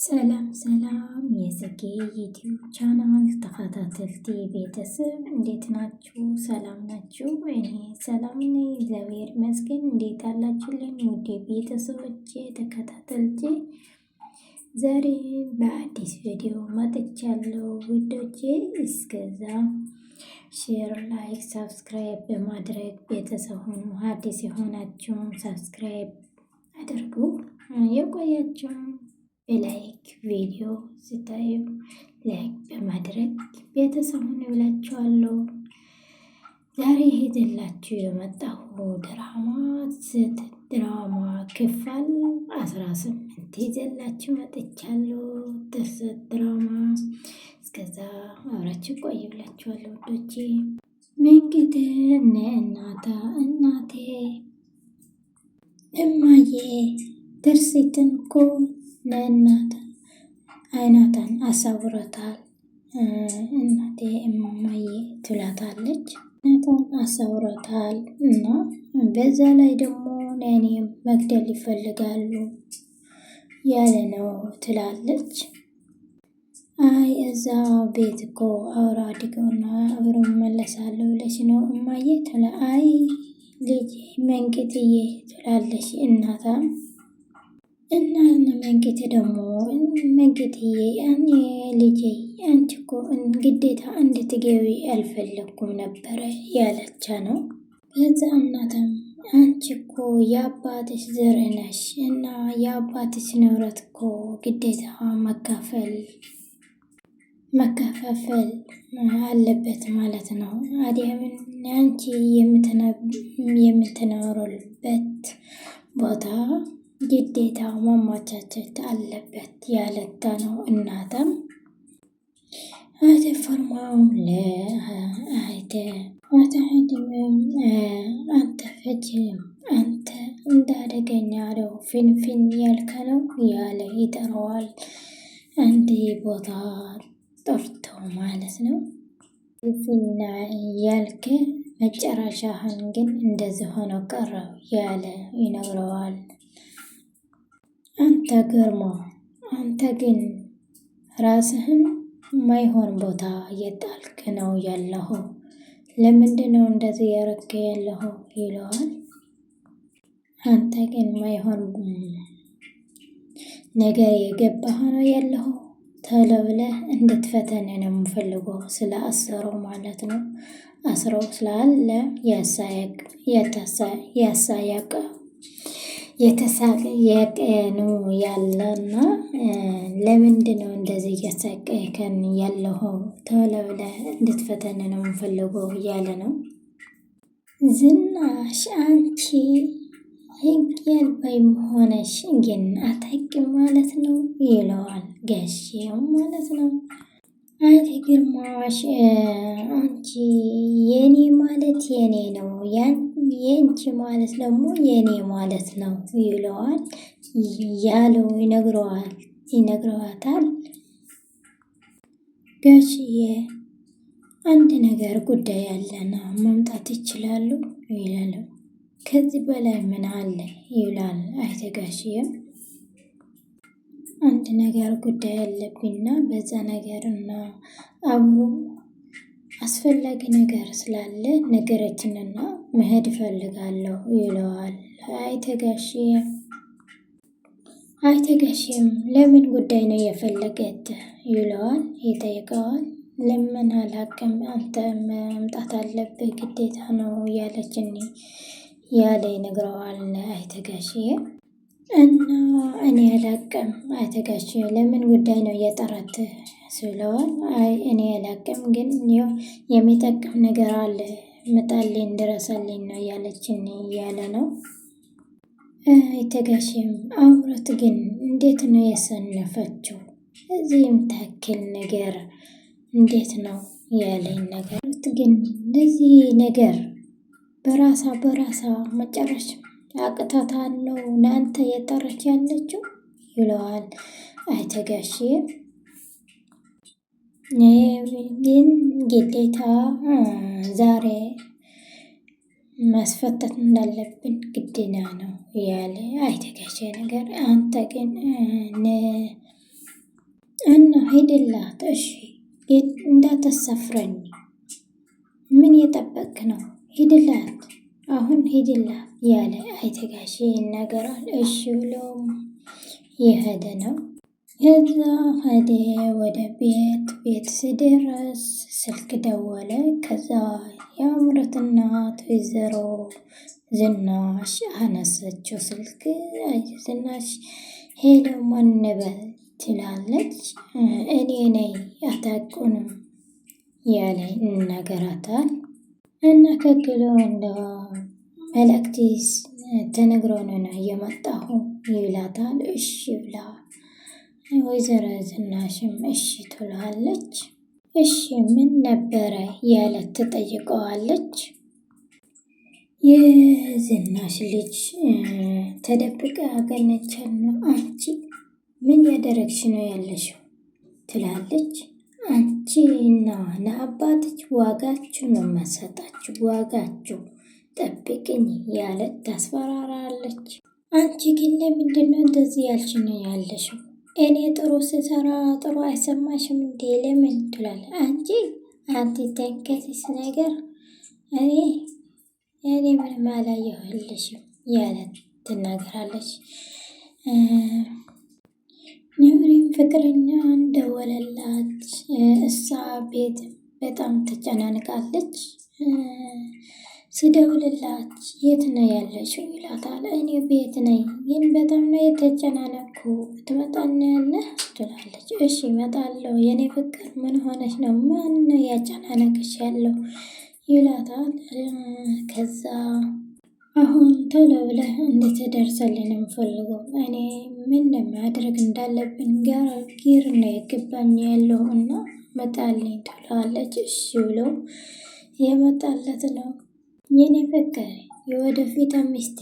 ሰላም ሰላም የጽጌ ዩቲዩብ ቻናል ተከታተልቲ ቤተሰብ እንዴት ናችሁ? ሰላም ናችሁ? እኔ ሰላም ነኝ፣ እግዚአብሔር ይመስገን። እንዴት አላችሁልኝ? ውድ ቤተሰቦቼ ተከታተልቲ ዛሬ በአዲስ ቪዲዮ መጥቻለሁ ውዶቼ። እስከዛ ሼር፣ ላይክ፣ ሰብስክራይብ በማድረግ ቤተሰብ ሁኑ። አዲስ የሆናችሁም ሰብስክራይብ አድርጉ፣ የቆያችሁ በላይክ ቪዲዮ ስታዩ ላይክ በማድረግ ቤተሰቡን ይውላችኋለሁ። ዛሬ ይዤላችሁ የመጣሁ ድራማ ክፍል 18 ይዤላችሁ መጥቻለሁ። ድርሰት ድራማ። እስከዛ አብራችሁ ቆዩ ብላችኋለሁ ውዶቼ። እንግዲህ እናቴ እማዬ ድርሰትን እኮ አይናታን አሳውረታል። እናቴ እማዬ ትላታለች። እናታን አሳውረታል እና በዛ ላይ ደግሞ እኔም መግደል ይፈልጋሉ ያለ ነው ትላለች። አይ እዛ ቤት እኮ አውራ አድገውና አብሮ መለሳለሁ ብለሽ ነው እማዬ ትላ። አይ ልጅ መንግትዬ ትላለች እናታም እና መንግት ደግሞ መንግትዬ ያኔ ልጄ አንቺ እኮ ግዴታ እንድትገቢ አልፈለኩም ነበረ ያለቻ ነው። በዛ እናትም አንቺ እኮ የአባትሽ ዘር ነሽ እና የአባትሽ ንብረት እኮ ግዴታ መከፋፈል አለበት ማለት ነው። አዲያምን አንቺ የምትኖሩበት ቦታ ግዴታ ማማቻቸት አለበት ያለታ ነው። እናትም አተፈርማው አተህድምም አንተ ፈጅም አንተ እንዳደገኛ ነው ፊንፊን ያልከ ነው ያለ ይጠራዋል። አንድ ቦታ ጠርቶ ማለት ነው። ፊንፊና ያልከ መጨረሻህን ግን እንደዚህ ሆኖ ቀረው ያለ ይነግረዋል። አንተ ግርማ አንተ ግን ራስህን ማይሆን ቦታ እየጣልክ ነው ያለኸው። ለምንድነው እንደዚህ ያረከ ያለኸው ይለዋል። አንተ ግን ማይሆን ነገር የገባህ ነው ያለኸው ቶሎ ብለህ እንድትፈተን ነው የምፈልገው። ስለ አስረው ማለት ነው። አስረው ስላለ የተሳቀየቀ ነው ያለና ለምንድነው እንደዚህ እያሳቀየከን ያለኸው? ቶሎ ብለህ እንድትፈተን ነው የምፈልገው እያለ ነው። ዝናሽ አንቺ ህግ ያልባይ ሆነሽ ግን አታውቂም ማለት ነው ይለዋል። ጋሼው ማለት ነው። አንቺ ግርማሽ አንቺ የኔ ማለት የኔ ነው የንቺ ማለት ደግሞ የኔ ማለት ነው ይለዋል። ያለው ይነግረዋታል። ጋሽዬ አንድ ነገር ጉዳይ አለና መምጣት ይችላሉ ይላሉ። ከዚህ በላይ ምን አለ ይላል። አይተ ጋሽዬም አንድ ነገር ጉዳይ አለብኝና በዛ ነገርና አብሮ አስፈላጊ ነገር ስላለ ነገረችንና መሄድ እፈልጋለሁ ይለዋል። አይተጋሽም ለምን ጉዳይ ነው የፈለገት ይለዋል። ይጠይቀዋል። ለምን አላቅም አንተ መምጣት አለብህ ግዴታ ነው ያለችኝ ያለ ይነግረዋል። አይተጋሽዬ እና እኔ አላቅም አይተጋሽዬ ለምን ጉዳይ ነው እየጠራት ስለዋል። አይ እኔ አላቅም ግን የሚጠቅም ነገር አለ ምጣልኝ ድረሳልኝ ነው ያለችኝ እያለ ነው። አይተጋሽም አምሮት ግን እንዴት ነው የሰነፈችው? እዚህ የምታክል ነገር እንዴት ነው ያለኝ ነገር ግን እንደዚህ ነገር በራሳ መጨረሻ አቅታታል ነው እናንተ የጠረች ያለችው ይለዋል። አይተጋሽም ግን ግዴታ ዛሬ ማስፈታት እንዳለብን ግዴታ ነው ያለ። አይተጋሽ ነገር አንተ ግን እና ሂድላት እሺ፣ እንዳታሳፍረኝ። ምን የጠበቅ ነው? ሂድላት፣ አሁን ሂድላት ያለ አይተጋሽ ይናገራል። እሺ ብሎ የሄደ ነው። ከዛ ሄደ ወደ ቤት ሲደርስ ስልክ ደወለ። ከዛ የአምሮት እናት ወይዘሮ ዝናሽ አነሰችው ስልክ። ዝናሽ ሄሎ ማን በል ትላለች። እኔ ነኝ አታውቁንም ያለ ይናገራታል። እና ከክሎ እንደ መልእክቲስ ተነግሮን ነው የመጣሁ ይላታል። እሺ ብላ ወይዘሮ ዝናሽም እሺ ትላለች። እሺ ምን ነበረ ያለ ትጠይቀዋለች። የዝናሽ ልጅ ተደብቃ ያገኘቻት ነው። አንቺ ምን ያደረግሽ ነው ያለሽው ትላለች። አንቺ እና ለአባትሽ ዋጋችሁ ነው መሰጣችሁ፣ ዋጋችሁ ጠብቅኝ ያለ ታስፈራራለች። አንቺ ግን ለምንድነው እንደዚህ ያልሽ ነው ያለሽው? እኔ ጥሩ ስሰራ ጥሩ አይሰማሽም እንዴ? ለምን ትላለ። አንቺ ተንከሲስ ነገር እኔ ምንም አላየሁልሽም ያለ ትናገራለች። ነብሬም ፍቅረኛ እንደወለላት እሷ ቤት በጣም ትጨናንቃለች። ሲደውልላት የት ነው ያለሽው ይላታል። እኔ ቤት ነኝ ግን በጣም ነው የተጨናነኩ፣ ትመጣለህ ትላለች። እሺ እመጣለሁ የኔ ፍቅር ምን ሆነሽ ነው? ማን ነው ያጨናነቅሽ ያለው ይላታል። ከዛ አሁን ቶሎ ብለህ እንድትደርሰልን የምፈልገው እኔ ምን ለማድረግ እንዳለብን ጊር ነው የገባኝ ያለው እና መጣልኝ ትላለች። እሺ ብሎ የመጣለት ነው። የኔ ፍቅር የወደፊት ሚስቴ፣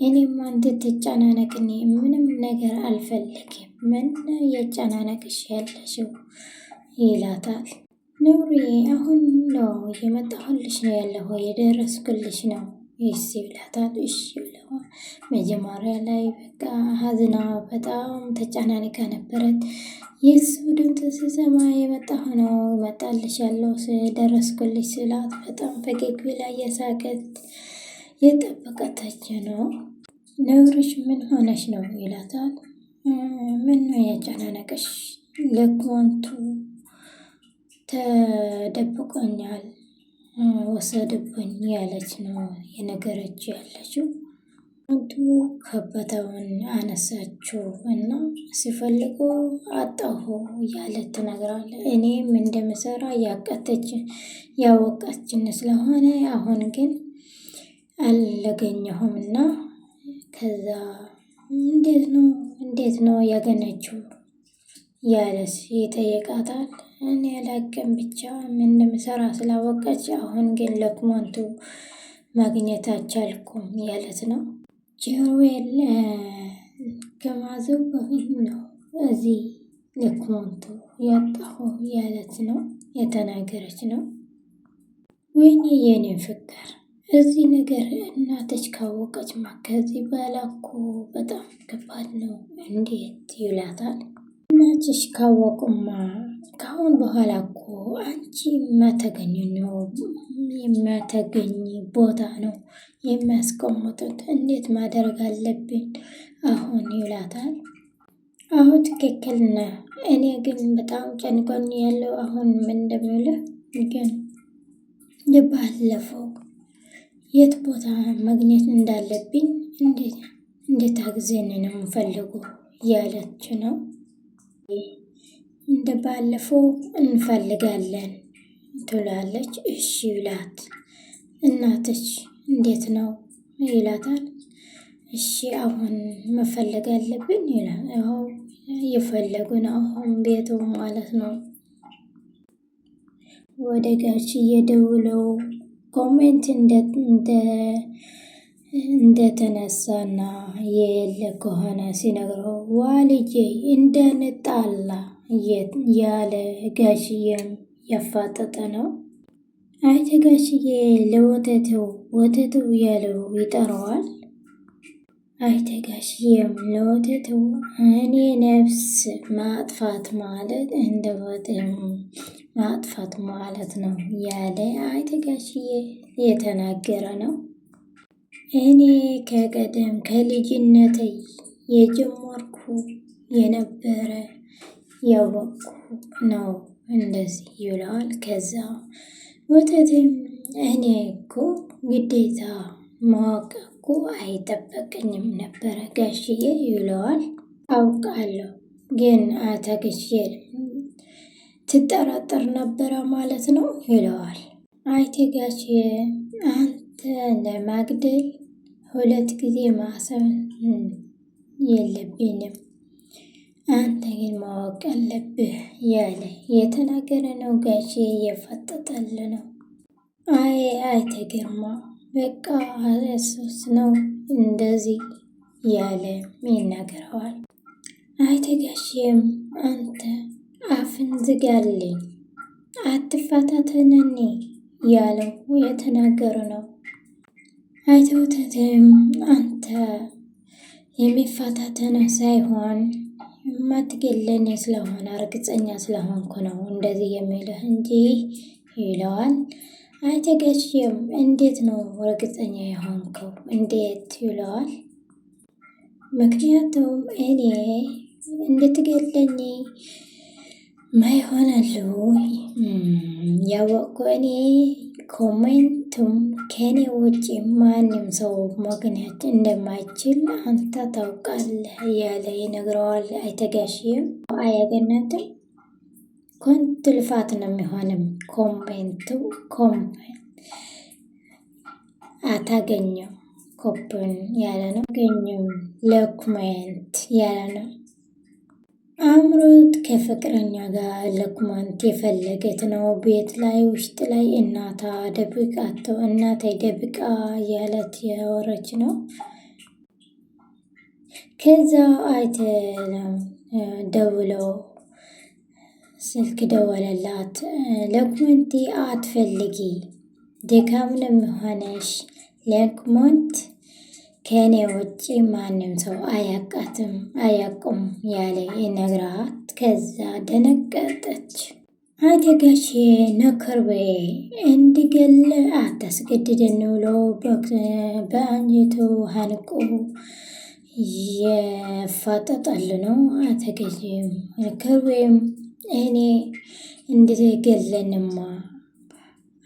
እኔማ እንድትጨናነቅኝ ምንም ነገር አልፈልግም። ምን የጨናነቅሽ ያለሽው ይላታል። ኑሪዬ አሁን ነው የመጣሁልሽ ነው ያለሁ የደረስኩልሽ ነው ይስ ይላታል። እሺ ብለው መጀመሪያ ላይ በቃ ሀዝና በጣም ተጨናንቃ ነበረት። የሱ ድምፅ ስሰማ የመጣሁ ነው መጣልሽ ያለው ደረስኩልሽ ስላት በጣም ፈገግ ብላ እየሳቀች የጠበቀተች ነው። ነውርሽ ምን ሆነሽ ነው ይላታል። ምን ነው ያጨናነቀሽ? ለኮንቱ ተደብቆኛል ወሰድብኝ ያለች ነው የነገረች ያለችው። አንቱ ከበተውን አነሳችው እና ሲፈልጉ አጣሁ እያለት ትነግራለች። እኔም እንደምሰራ ያወቃችን ስለሆነ አሁን ግን አልገኘሁም እና ከዛ እንዴት ነው ያገኘችው ያለስ ይጠይቃታል። እኔ አላቅም ብቻ ምን እንደምሰራ ስላወቀች አሁን ግን ለኩማንቱ ማግኘት አልቻልኩም ያለት ነው። ጆሮዬን ከማዘው በፊት ነው እዚህ ለኩማንቱ ያጣሁ ያለት ነው የተናገረች ነው። ወይኔ የኔ ፍቅር እዚህ ነገር እናተች ካወቀች ከዚህ በኋላ እኮ በጣም ከባድ ነው እንዴት ይላታል። እናትሽ ካወቁማ ካሁን በኋላ እኮ አንቺ የማተገኝ ቦታ ነው የሚያስቀምጡት። እንዴት ማድረግ አለብን አሁን ይላታል። አሁን ትክክል ነህ። እኔ ግን በጣም ጨንቆኝ ያለው አሁን ምን እንደምልህ ግን የባለፈው የት ቦታ ማግኘት እንዳለብኝ እንዴት አግዘን ነው የምፈልጉ ያለች ነው። እንደ ባለፈው እንፈልጋለን ትላለች። እሺ ይላት። እናትሽ እንዴት ነው ይላታል። እሺ አሁን መፈለግ አለብን ይላል። ያው እየፈለጉን አሁን ቤቱ ማለት ነው። ወደ ጋሽዬ ደውለው ኮሜንት እንደተነሳና የሌለ ከሆነ ሲነግረው ዋልጄ እንደንጣላ ያለ ጋሽዬም ያፋጠጠ ነው። አይተ ጋሽዬ ለወተቱ ያለው ይጠራዋል። አይተጋሽየም ለወተቱ እኔ ነፍስ ማጥፋት ማለት እንደ ወተም ማጥፋት ማለት ነው ያለ አይተጋሽዬ የተናገረ ነው። እኔ ከቀደም ከልጅነቴ የጀመርኩ የነበረ ያወቅኩ ነው እንደዚህ ይለዋል። ከዛ ወተትም እኔ እኮ ግዴታ ማወቅ እኮ አይጠበቅኝም ነበረ ጋሽዬ ይለዋል። አውቃለሁ ግን አተግሼ ትጠራጠር ነበረ ማለት ነው ይለዋል። አይቴ ጋሽዬ አንተ ለማግደል 2 ጊዜ ማሰብ የለብኝም አንተ ግን ማወቅ አለብህ ያለ የተናገረ ነው። ጋሼ እየፈጠጠል ነው። አይተ ግርማ በቃ እሱስ ነው እንደዚህ ያለ ይናገረዋል። አይተ ጋሼም አንተ አፍን ዝጋልኝ አትፋታተነኒ ያለው የተናገረ ነው። አይተውተትም አንተ የሚፋታተነ ሳይሆን የማትገለኝ ስለሆነ እርግጠኛ ስለሆንኩ ነው እንደዚህ የሚልህ እንጂ ይለዋል። አይተጋሽም እንዴት ነው እርግጠኛ የሆንከው እንዴት ይለዋል። ምክንያቱም እኔ እንድትገለኝ ማይሆናሉ ያወቅኩ እኔ ኮሜንቱም ከኔ ውጭ ማንም ሰው ማግኘት እንደማይችል አንተ ታውቃለህ እያለ ይነግረዋል። አይተጋሽም አያገናትም ኮንት ልፋት ነው የሚሆንም ኮሜንቱ አታገኘው ኮፕን ያለ ነው አገኘም ለኮሜንት ያለ ነው። አምሮት ከፍቅረኛ ጋር ለኮሜንት የፈለገት ነው። ቤት ላይ ውስጥ ላይ እናታ ደብቃቸው እናቴ ደብቃ ያለት ያወረች ነው። ከዛ አይተ ደውለው ስልክ ደወለላት። ለኮሜንት አትፈልጊ ድካምንም ሆነሽ ለኮሜንት ከኔ ውጭ ማንም ሰው አያቃትም አያቁም ያለ ይነግራት። ከዛ ደነገጠች። አይተጋሼ ነከርቤ እንዲገል አታስገድደን ብሎ በአንጀቱ ሀንቆ የፋጠጣል ነው። አተገዥም ነከርቤም እኔ እንድትገለንማ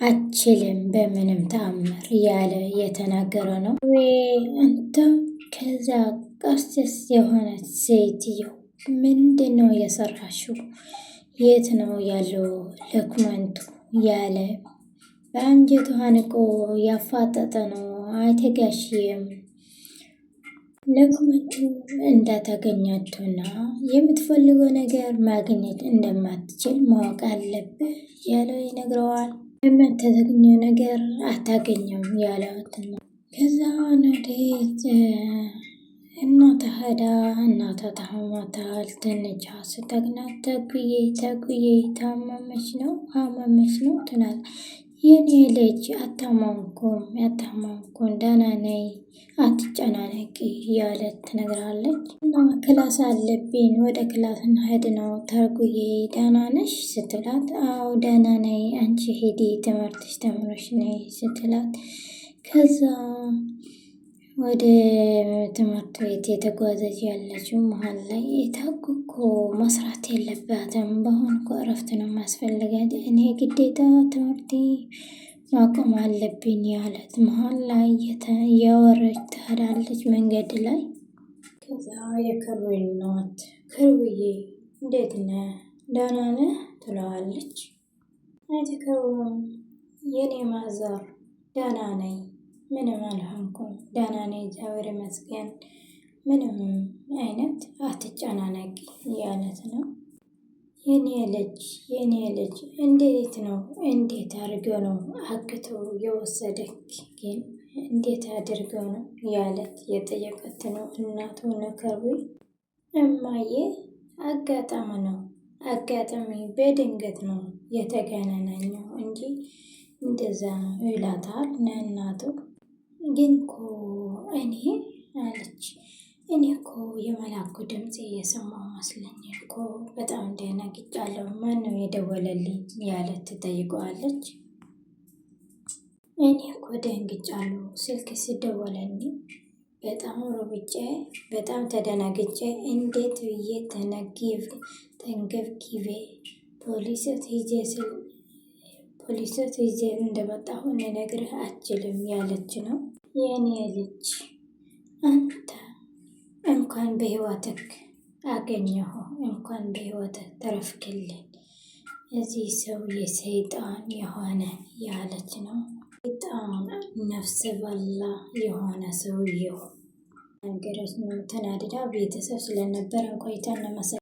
አችልም በምንም ተአምር ያለ የተናገረ ነው። አንተ ከዛ ቀስስ የሆነች ሴትዮ ምንድን ነው የሰራሽው? የት ነው ያለው ለኮሜንቱ ያለ በአንጀቱ ሀንቆ ያፋጠጠ ነው። አይተጋሽም ለኮሜንቱ እንዳታገኛቸውና የምትፈልገው ነገር ማግኘት እንደማትችል ማወቅ አለብህ ያለው ይነግረዋል። የምትተገኘው ነገር አታገኘም ያለውትን ነው። ከዛ ነዴት እናተ ሄዳ እናተ ታመማታል። ትንሽ ስተግናት ተጉዬ ታመመች ነው ትላል። የኔ ልጅ አታማምኩም ደህና ነኝ አትጨናነቂ እያለት ትነግራለች። እና ክላስ አለብኝ ወደ ክላስ እንሄድ ነው ተጉዬ ደህና ነሽ ስትላት፣ አዎ ደህና ነኝ አንቺ ሂዲ ትምህርትሽ ተምረሽ ነይ ስትላት፣ ከዛ ወደ ትምህርት ቤት የተጓዘች ያለችው መሀል ላይ ታጉ እኮ መስራት የለባትም በአሁን እኮ እረፍት ነው ማስፈልጋት እኔ ግዴታ ትምህርቴ ማቆም አለብኝ ያለት መሀል ላይ እያወረች ትሄዳለች መንገድ ላይ። ከዛ የክሩዬ እናት ክሩዬ እንዴት ነህ ደህና ነህ ትለዋለች። አይተከሩም የኔ ማዘር ደህና ነኝ ምንም አልሆንኩም ደህና ነኝ እግዚአብሔር ይመስገን ምንም አይነት አትጨናነቂ እያለት ነው። የኔ ልጅ እንዴት ነው እንዴት አድርገው ነው አግተው የወሰደክ ግን እንዴት አድርገው ነው ያለት የጠየቀት ነው። እናቱ ነከሩ እማዬ አጋጣሚ በድንገት ነው የተገናኘው እንጂ እንደዛ ይላታል። እናቱ ግን እኮ እኔ አለች እኔ እኮ የመላኩ ድምፅ እየሰማሁ መስለኝ እኮ በጣም ደነግጫለሁ። ማን ነው የደወለልኝ ያለት ትጠይቀዋለች። እኔ እኮ ደንግጫለሁ ስልክ ሲደወለልኝ በጣም ሮብጬ በጣም ተደናግጬ እንዴት ብዬ ተንገብጊቤ ፖሊሶት ይዤ እንደመጣሁ ልነግርህ አልችልም ያለች ነው። የእኔ ልጅ አንተ እንኳን በህይወትክ አገኘሁ እንኳን በህይወትህ ተረፍክልኝ። እዚህ ሰው የሰይጣን የሆነ ያለች ነው። በጣም ነፍስ በላ የሆነ ሰውየው ነገሮች ነው። ተናድዳ ቤተሰብ ስለነበረን ቆይታ